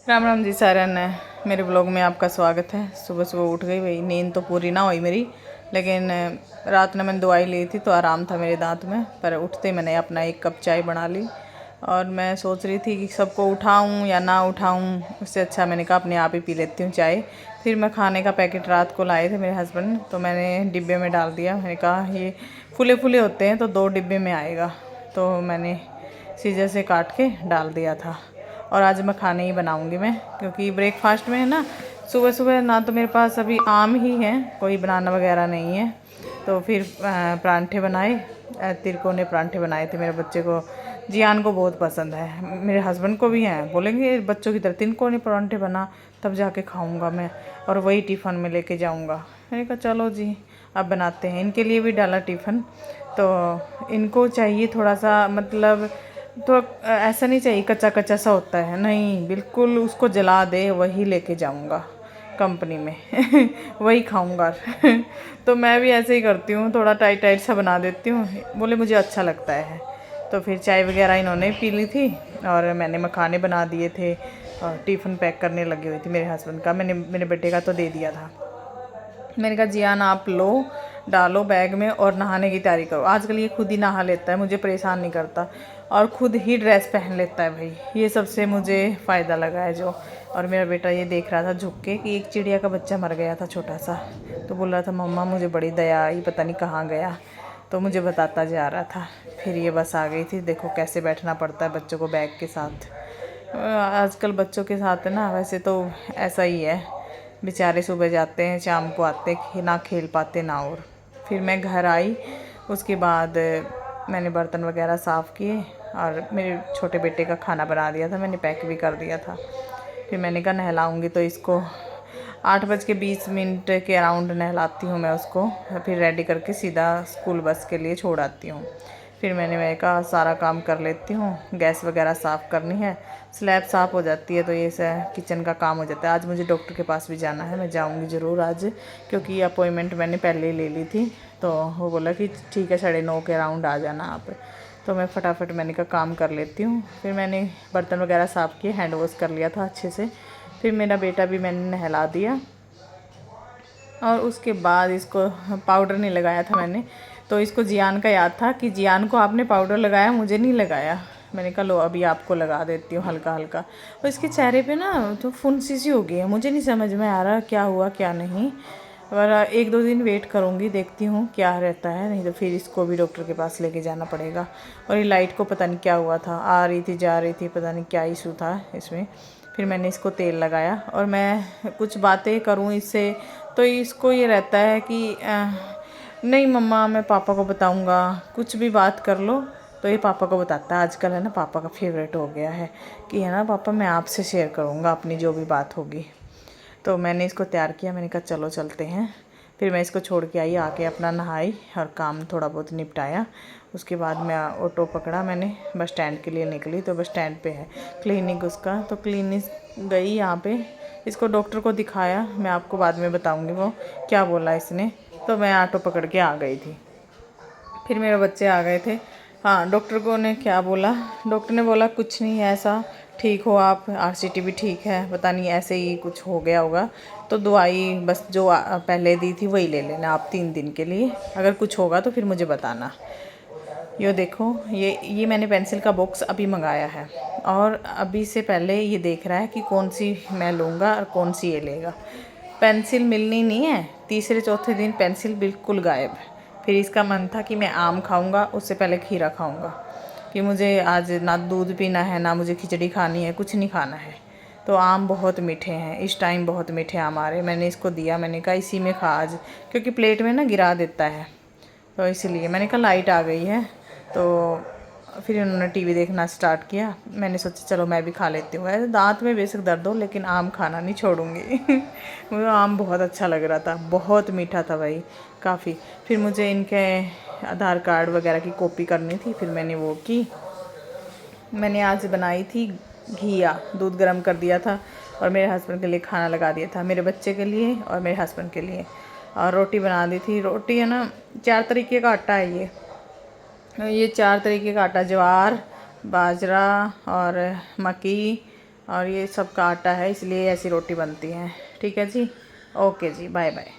राम राम जी सारन मेरे ब्लॉग में आपका स्वागत है। सुबह सुबह उठ गई भाई, नींद तो पूरी ना हुई मेरी, लेकिन रात में मैंने दवाई ली थी तो आराम था मेरे दांत में। पर उठते मैंने अपना एक कप चाय बना ली और मैं सोच रही थी कि सबको उठाऊं या ना उठाऊं, उससे अच्छा मैंने कहा अपने आप ही पी लेती हूँ चाय। फिर मैं खाने का पैकेट रात को लाए थे मेरे हस्बैंड, तो मैंने डिब्बे में डाल दिया। मैंने कहा ये फूले फूले होते हैं तो 2 डिब्बे में आएगा, तो मैंने सीजर से काट के डाल दिया था। और आज मैं खाने ही बनाऊंगी मैं, क्योंकि ब्रेकफास्ट में है ना, सुबह सुबह ना तो मेरे पास अभी आम ही है, कोई बनाना वगैरह नहीं है। तो फिर परांठे बनाए, तिरकोने परांठे बनाए थे। मेरे बच्चे को, जियान को बहुत पसंद है, मेरे हस्बैंड को भी हैं, बोलेंगे बच्चों की तरह तिरकोने परांठे बना, तब जाके खाऊंगा मैं और वही टिफ़िन में लेके जाऊंगा। मैंने कहा चलो जी अब बनाते हैं। इनके लिए भी डाला टिफ़िन, तो इनको चाहिए थोड़ा सा, मतलब तो ऐसा नहीं चाहिए कच्चा कच्चा सा होता है, नहीं बिल्कुल उसको जला दे वही लेके जाऊंगा कंपनी में वही खाऊंगा तो मैं भी ऐसे ही करती हूँ, थोड़ा टाइट टाइट सा बना देती हूँ, बोले मुझे अच्छा लगता है। तो फिर चाय वगैरह इन्होंने पी ली थी और मैंने मखाने बना दिए थे और टिफ़िन पैक करने लगी हुई थी मेरे हस्बैंड का। मैंने मेरे बेटे का तो दे दिया था। मैंने कहा जियान आप लो, डालो बैग में और नहाने की तैयारी करो। आजकल ये खुद ही नहा लेता है, मुझे परेशान नहीं करता और खुद ही ड्रेस पहन लेता है भाई, ये सबसे मुझे फ़ायदा लगा है जो। और मेरा बेटा ये देख रहा था झुक के कि एक चिड़िया का बच्चा मर गया था छोटा सा, तो बोल रहा था मम्मा मुझे बड़ी दया आई, पता नहीं कहाँ गया, तो मुझे बताता जा रहा था। फिर ये बस आ गई थी, देखो कैसे बैठना पड़ता है बच्चों को बैग के साथ। आजकल बच्चों के साथ है ना, वैसे तो ऐसा ही है, बेचारे सुबह जाते हैं शाम को आते, ना खेल पाते ना। और फिर मैं घर आई, उसके बाद मैंने बर्तन वगैरह साफ़ किए और मेरे छोटे बेटे का खाना बना दिया था, मैंने पैक भी कर दिया था। फिर मैंने कहा नहलाऊंगी तो इसको 8:20 के अराउंड नहलाती हूँ मैं उसको, फिर रेडी करके सीधा स्कूल बस के लिए छोड़ आती हूँ। फिर मैंने कहा सारा काम कर लेती हूँ, गैस वगैरह साफ़ करनी है, स्लैब साफ़ हो जाती है तो ये किचन का काम हो जाता है। आज मुझे डॉक्टर के पास भी जाना है, मैं जाऊँगी ज़रूर आज, क्योंकि अपॉइंटमेंट मैंने पहले ही ले ली थी। तो वो बोला कि ठीक है 9:30 के अराउंड आ जाना आप। तो मैं फटाफट मैंने का काम कर लेती हूँ। फिर मैंने बर्तन वगैरह साफ़ किए, हैंड वॉश कर लिया था अच्छे से। फिर मेरा बेटा भी मैंने नहला दिया और उसके बाद इसको पाउडर नहीं लगाया था मैंने, तो इसको जियान का याद था कि जियान को आपने पाउडर लगाया, मुझे नहीं लगाया। मैंने कहा लो अभी आपको लगा देती हूँ हल्का हल्का। और इसके चेहरे पे ना तो फुंसी सी हो गई है, मुझे नहीं समझ में आ रहा क्या हुआ क्या नहीं। और 1-2 दिन वेट करूँगी, देखती हूँ क्या रहता है, नहीं तो फिर इसको भी डॉक्टर के पास लेके जाना पड़ेगा। और ये लाइट को पता नहीं क्या हुआ था, आ रही थी जा रही थी, पता नहीं क्या इशू था इसमें। फिर मैंने इसको तेल लगाया और मैं कुछ बातें करूँ इससे, तो इसको ये रहता है कि नहीं मम्मा मैं पापा को बताऊंगा, कुछ भी बात कर लो तो ये पापा को बताता है। आजकल है ना पापा का फेवरेट हो गया है कि है ना पापा मैं आपसे शेयर करूंगा अपनी जो भी बात होगी। तो मैंने इसको तैयार किया, मैंने कहा चलो चलते हैं। फिर मैं इसको छोड़ के आई, आके अपना नहाई और काम थोड़ा बहुत निपटाया। उसके बाद मैं ऑटो पकड़ा, मैंने बस स्टैंड के लिए निकली। तो बस स्टैंड पे है क्लिनिक उसका, तो क्लिनिक गई यहाँ पे, इसको डॉक्टर को दिखाया, मैं आपको बाद में बताऊँगी वो क्या बोला इसने। तो मैं ऑटो पकड़ के आ गई थी। फिर मेरे बच्चे आ गए थे। हाँ डॉक्टर को ने क्या बोला, डॉक्टर ने बोला कुछ नहीं है ऐसा, ठीक हो आप, आरसीटी भी ठीक है, पता नहीं ऐसे ही कुछ हो गया होगा, तो दवाई बस जो पहले दी थी वही ले लेना आप 3 दिन के लिए, अगर कुछ होगा तो फिर मुझे बताना। ये देखो ये मैंने पेंसिल का बॉक्स अभी मंगाया है और अभी से पहले ये देख रहा है कि कौन सी मैं लूँगा और कौन सी ये लेगा। पेंसिल मिलनी नहीं है, तीसरे चौथे दिन पेंसिल बिल्कुल गायब। फिर इसका मन था कि मैं आम खाऊंगा, उससे पहले खीरा खाऊंगा, कि मुझे आज ना दूध पीना है ना मुझे खिचड़ी खानी है, कुछ नहीं खाना है। तो आम बहुत मीठे हैं इस टाइम, बहुत मीठे आम आ रहे। मैंने इसको दिया, मैंने कहा इसी में खा आज, क्योंकि प्लेट में ना गिरा देता है, तो इसलिए मैंने कहा लाइट आ गई है। तो फिर उन्होंने टीवी देखना स्टार्ट किया, मैंने सोचा चलो मैं भी खा लेती हूँ। ऐसे दांत में बेशक दर्द हो लेकिन आम खाना नहीं छोड़ूंगी मुझे आम बहुत अच्छा लग रहा था, बहुत मीठा था भाई काफ़ी। फिर मुझे इनके आधार कार्ड वगैरह की कॉपी करनी थी, फिर मैंने वो की। मैंने आज बनाई थी घिया, दूध गर्म कर दिया था और मेरे हस्बैंड के लिए खाना लगा दिया था, मेरे बच्चे के लिए और मेरे हस्बैंड के लिए। और रोटी बना दी थी। रोटी है ना 4 तरीके का आटा है ये 4 तरीके का आटा, ज्वार, बाजरा और मक्की और ये सब का आटा है, इसलिए ऐसी रोटी बनती है। ठीक है जी, ओके जी, बाय बाय।